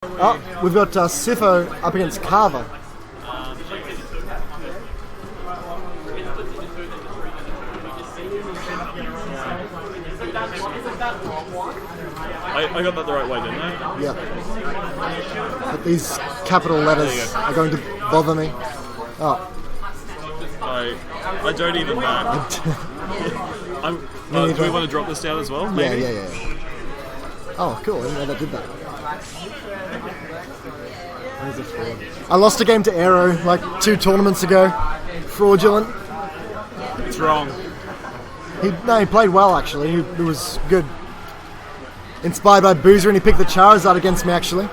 Oh, we've got Sifo up against Cava. I got that the right way, didn't I? Yeah. But these capital letters are going to bother me. Oh. I don't even know. Do we want to drop this down as well? Maybe? Yeah. Oh, cool. I didn't know that did that. I lost a game to Aero like 2 tournaments ago. Fraudulent. It's wrong. He played well actually. He was good. Inspired by Boozer, and he picked the Charizard against me actually.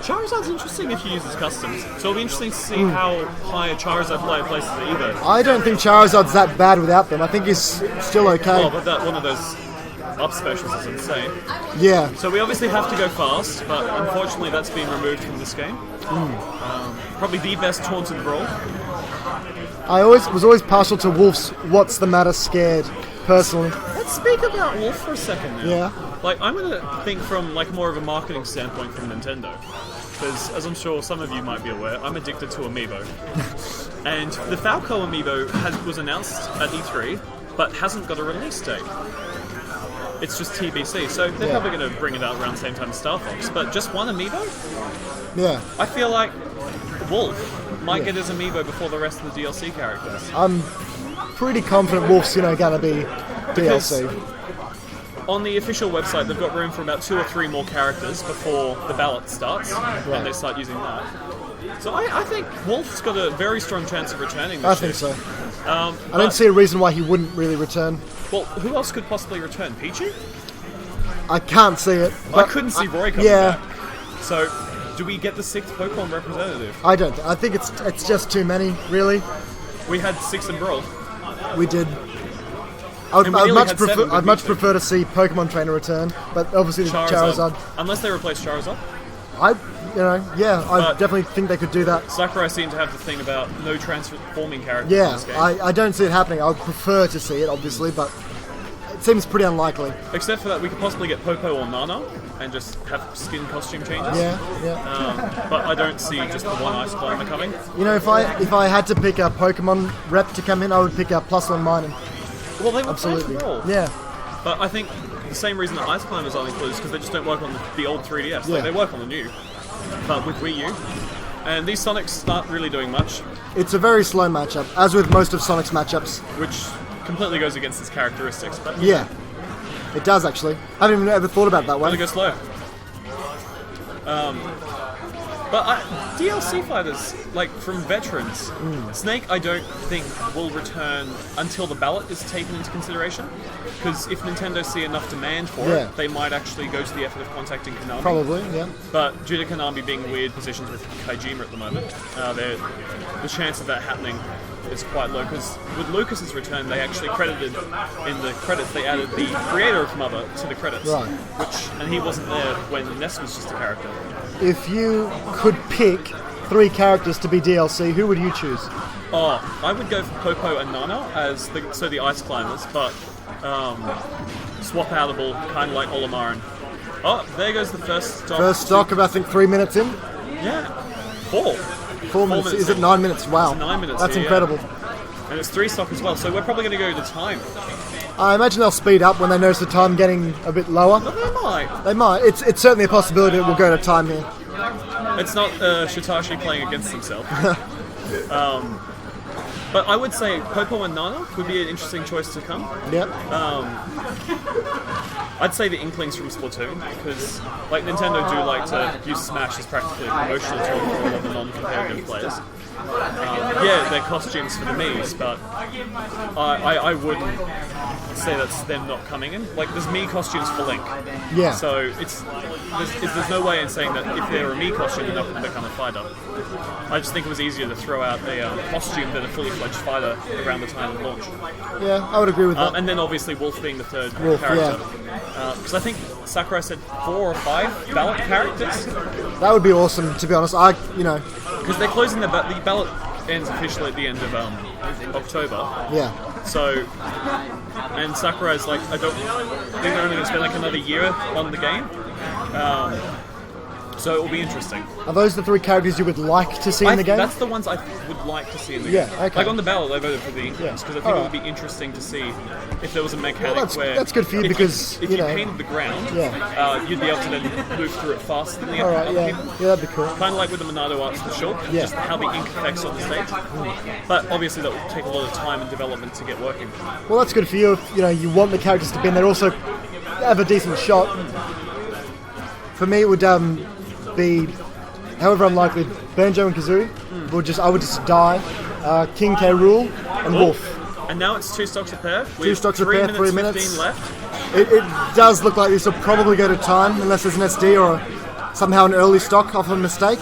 Charizard's interesting if you use his customs. So it'll be interesting to see how high a Charizard player places at Evo. I don't think Charizard's that bad without them. I think he's still okay. Oh, but that one of those up specials is insane. Yeah. So we obviously have to go fast, but unfortunately that's been removed from this game. Probably the best taunted brawl. I was always partial to Wolf's What's the Matter Scared, personally. Let's speak about Wolf for a second now. Yeah. Like, I'm going to think from like more of a marketing standpoint from Nintendo. Because, as I'm sure some of you might be aware, I'm addicted to Amiibo. And the Falcon Amiibo was announced at E3, but hasn't got a release date. It's just TBC, so they're probably going to bring it out around the same time as Star Fox. But just one Amiibo? Yeah. I feel like Wolf might get his Amiibo before the rest of the DLC characters. I'm pretty confident Wolf's going to be DLC. On the official website, they've got room for about 2 or 3 more characters before the ballot starts, and they start using that. So I think Wolf's got a very strong chance of returning this year. I think so. I don't see a reason why he wouldn't really return. Well, who else could possibly return? Pichu? I can't see it. I couldn't see Roy coming back. So, do we get the 6th Pokemon representative? I don't. I think it's just too many, really. We had 6 in Brawl. We did. I'd much prefer to see Pokemon Trainer return, but obviously the Charizard. Unless they replace Charizard. I definitely think they could do that. Sakurai seemed to have the thing about no transforming characters in this game. I don't see it happening. I would prefer to see it, obviously, but it seems pretty unlikely. Except for that, we could possibly get Popo or Nana and just have skin costume changes. Yeah. But I don't see just the one Ice Climber coming. You know, if I had to pick a Pokemon rep to come in, I would pick a +1 Minun. Well, they were absolutely. Brawl. Yeah. But I think the same reason that Ice Climbers aren't included is because they just don't work on the old 3DS. Yeah. Like, they work on the new, but with Wii U. And these Sonics aren't really doing much. It's a very slow matchup, as with most of Sonic's matchups. Which completely goes against its characteristics. But yeah, it does actually. I haven't even ever thought about that one. Gotta go slow. But DLC fighters, like from veterans, Snake I don't think will return until the ballot is taken into consideration. Because if Nintendo see enough demand for it, they might actually go to the effort of contacting Konami. Probably, yeah. But due to Konami being in weird positions with Kojima at the moment, the chance of that happening is quite low. Because with Lucas's return, they actually credited in the credits, they added the creator of Mother to the credits. Right. And he wasn't there when Ness was just a character. If you could pick 3 characters to be DLC, who would you choose? Oh, I would go for Popo and Nana as the Ice Climbers, but swap-outable, kind of like Olimar. Oh, there goes the first stock. First stock of, I think, 3 minutes in? Yeah. 4. 4 minutes. Is it 9 minutes? Wow. It's 9 minutes. That's incredible. And it's 3 stock as well, so we're probably going to go to time. I imagine they'll speed up when they notice the time getting a bit lower. But they might. They might. It's certainly a possibility it will go to time here. It's not Shitashi playing against himself. But I would say Popo and Nana would be an interesting choice to come. Yep. I'd say the Inklings from Splatoon, because like Nintendo do like to use Smash as practically a promotional tool for all of the non-competitive players. They're costumes for the Miis, but I wouldn't say that's them not coming in. Like, there's Mii costumes for Link. Yeah. So there's no way in saying that if they're a Mii costume, they're not going to become a fighter. I just think it was easier to throw out a costume than a fully fledged fighter around the time of launch. Yeah, I would agree with that. And then obviously Wolf being the third character. Because I think Sakurai said 4 or 5 ballot characters. That would be awesome, to be honest. Because they're closing the ballot ends officially at the end of October. Yeah. So, and Sakurai's like, I don't think they're only going to spend like another year on the game. So it will be interesting. Are those the 3 characters you would like to see in the game? That's the ones I would like to see in the Yeah, game. okay. Like on the ballot, I voted for the Inklings because I think it would be interesting to see if there was a mechanic where that's good for you because if you you know, painted the ground, Yeah. You'd be able to then move through it faster than the Alright, other yeah. people. Yeah, that'd be cool. Kind of like with the Monado arts for sure, Yeah. just how the ink affects on the stage. But obviously that will take a lot of time and development to get working. Well, that's good for you if you know you want the characters to be in there. Also, have a decent shot. For me, it would be, however unlikely, Banjo and Kazooie. I would just die. King K. Rool and Wolf. And now it's 2 stocks a pair. 2 stocks a pair, 3 minutes. 15 left. It does look like this will probably go to time, unless there's an SD or somehow an early stock off a mistake.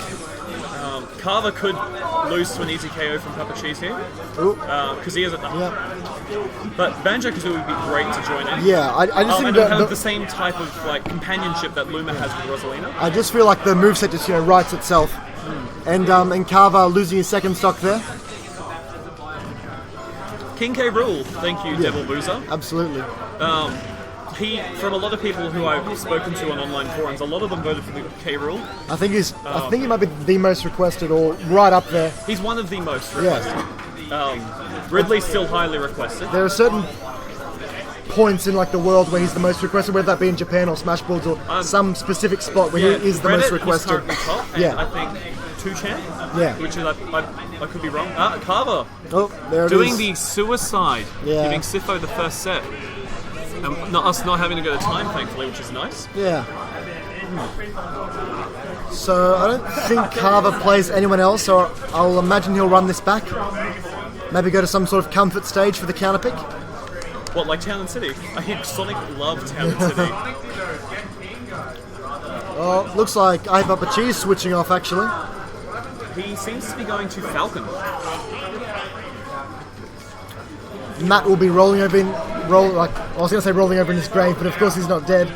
Cava could lose to an easy KO from Papa Cheese here. Because he is at the... Yeah, But Banjo-Kazooie would be great to join in. yeah. I just think and it that has the same type of like companionship that Luma has with Rosalina. I just feel like the moveset just writes itself. And Cava losing his second stock there. King K. Rool, thank you, Devil Boozer. Absolutely. From a lot of people who I've spoken to on online forums, a lot of them voted for the K. Rool. I think he might be the most requested, or right up there. He's one of the most requested. Ridley's still highly requested. There are certain points in like the world where he's the most requested, whether that be in Japan or Smash Balls or some specific spot where he is the most requested. He's currently top, and I think 2-champ. Yeah. Which is I could be wrong. Cava. Oh, there it doing is. the suicide, giving Sifo the first set. And us not having to go to time, thankfully, which is nice. Yeah. So I don't think Cava plays anyone else, so I'll imagine he'll run this back. Maybe go to some sort of comfort stage for the counter pick. What, like Town and City? I think Sonic loved Town and City. Oh, looks like I have Papa Cheese switching off actually. He seems to be going to Falcon. Matt will be rolling over in his grave, but of course he's not dead.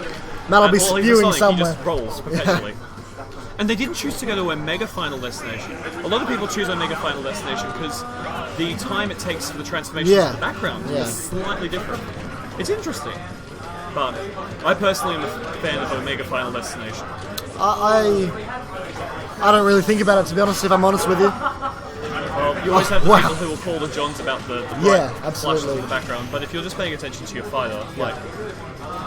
Matt will be He's a spewing Sonic, somewhere. He just rolls perpetually. And they didn't choose to go to a Mega Final destination. A lot of people choose a Mega Final destination because the time it takes for the transformation to the background is slightly different. It's interesting. But I personally am a fan of a Mega Final destination. I don't really think about it, to be honest, if I'm honest with you. Well, you always have the people who will call the Johns about the bright flashes in the background, but if you're just paying attention to your fighter, like,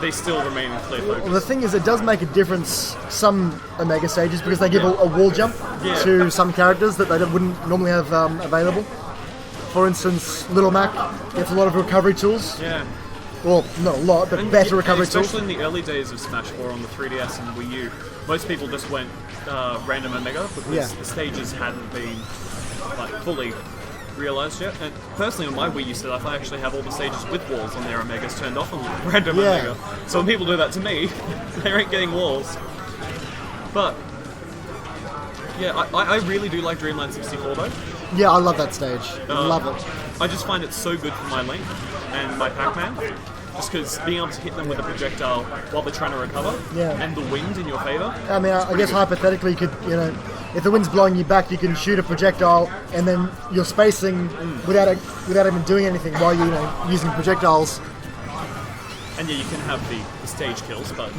they still remain in clear focus. Well, the thing is, it does make a difference some Omega stages because they give a wall jump to some characters that they wouldn't normally have available. For instance, Little Mac gets a lot of recovery tools. Yeah. Well, not a lot, but better recovery tools. Especially in the early days of Smash 4 on the 3DS and Wii U, most people just went random Omega because the stages hadn't been like fully realised yet. And personally, on my Wii U setup, I actually have all the stages with walls on their Omegas turned off on random Omega. So when people do that to me, they ain't getting walls. But yeah, I really do like Dreamland 64 though. Yeah, I love that stage. I love it. I just find it so good for my Link and my Pac-Man. Just because being able to hit them with a projectile while they're trying to recover, and the wind in your favour. I mean, I guess hypothetically, you could, if the wind's blowing you back, you can shoot a projectile, and then you're spacing without even doing anything while you're using projectiles. And yeah, you can have the stage kills, but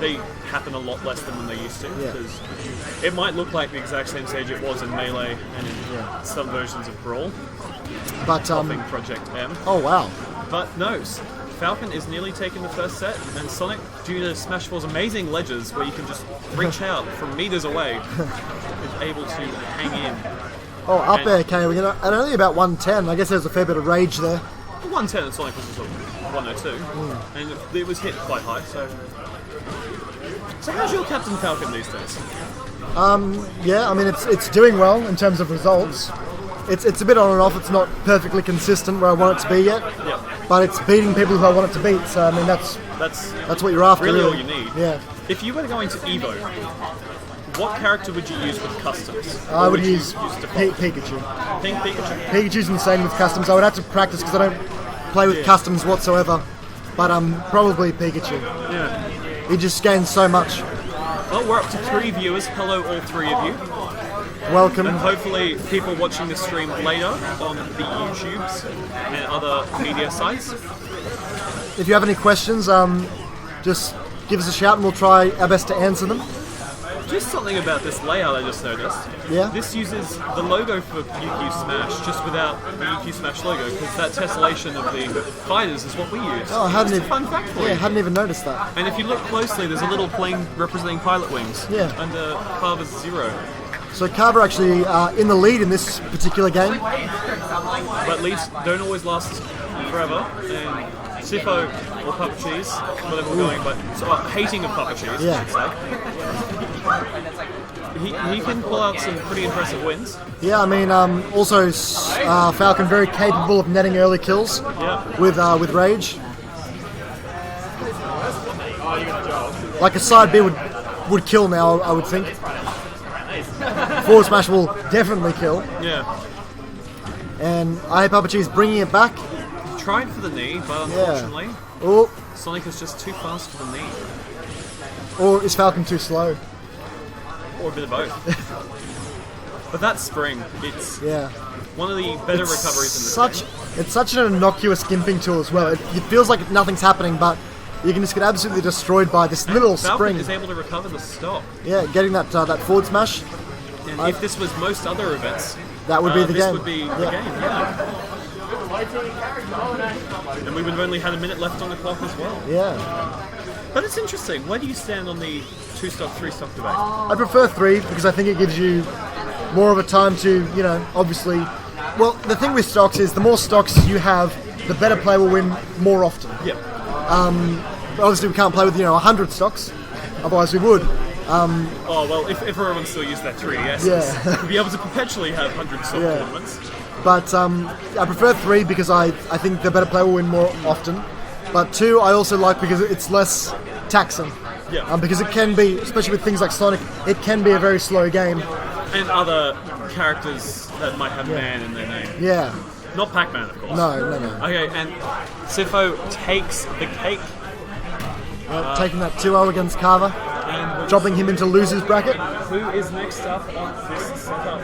they happen a lot less than when they used to. Because it might look like the exact same stage it was in Melee and in some versions of Brawl. But Project M. Oh wow! But no, Falcon is nearly taking the first set, and Sonic, due to Smash 4's amazing ledges where you can just reach out from meters away, is able to hang in. Oh, up air K, and only about 110. I guess there's a fair bit of rage there. 110 and Sonic was 102, and it was hit quite high. So how's your Captain Falcon these days? Yeah, I mean it's doing well in terms of results. It's a bit on and off. It's not perfectly consistent where I want it to be yet. But it's beating people who I want it to beat. So I mean that's what you're after. Really, all you need. Yeah. If you were going to Evo, what character would you use with customs? I would use Pikachu. Pink Pikachu. Pikachu's insane with customs. I would have to practice because I don't play with customs whatsoever. But probably Pikachu. Yeah. He just gains so much. Well, we're up to 3 viewers. Hello, all 3 of you. Welcome. And hopefully people watching the stream later on the YouTubes and other media sites. If you have any questions, just give us a shout and we'll try our best to answer them. Just something about this layout I just noticed. Yeah? This uses the logo for UQ Smash just without the UQ Smash logo, because that tessellation of the fighters is what we use. Oh, I hadn't Just a even, fun fact for yeah, you. hadn't even noticed that. And if you look closely, there's a little plane representing pilot wings. Yeah. Under Cava's 0. So Cava actually in the lead in this particular game. But leads don't always last forever. And Sifo, or Papa Cheese, whatever we're going, but hating of Papa Cheese, Yeah. I should say. He can pull out some pretty impressive wins. Yeah, I mean, also Falcon very capable of netting early kills with Rage. Like a side B would kill now, I would think. Forward smash will definitely kill. Yeah. And I hate Papa Cheese bringing it back. Tried for the knee, but unfortunately, Oh, Sonic is just too fast for the knee. or is Falcon too slow? Or a bit of both. But that spring, it's Yeah. one of the better recoveries in this game. It's such an innocuous gimping tool as well. It feels like nothing's happening, but you can just get absolutely destroyed by this little Falcon spring. is able to recover the stock. Yeah, getting that forward smash. And if this was most other events, That would be the this game. would be the game, yeah. And we would have only had a minute left on the clock as well. Yeah. But it's interesting. Where do you stand on the 2-stock, 3-stock debate? I prefer 3 because I think it gives you more of a time to, obviously. Well, the thing with stocks is the more stocks you have, the better player will win more often. Yeah. Obviously, we can't play with 100 stocks, otherwise we would. Oh, well, if everyone still used their 3DS, Yeah. we'd be able to perpetually have 100 stock Yeah. tournaments. But I prefer 3 because I think the better player will win more often. But 2 I also like because it's less taxing. Yeah. Because it can be, especially with things like Sonic, it can be a very slow game. And other characters that might have man in their name. Yeah. Not Pac-Man, of course. No. Okay, and Sifo takes the cake. Taking that 2-0 against Cava, And dropping him into losers bracket. who is next up on this setup?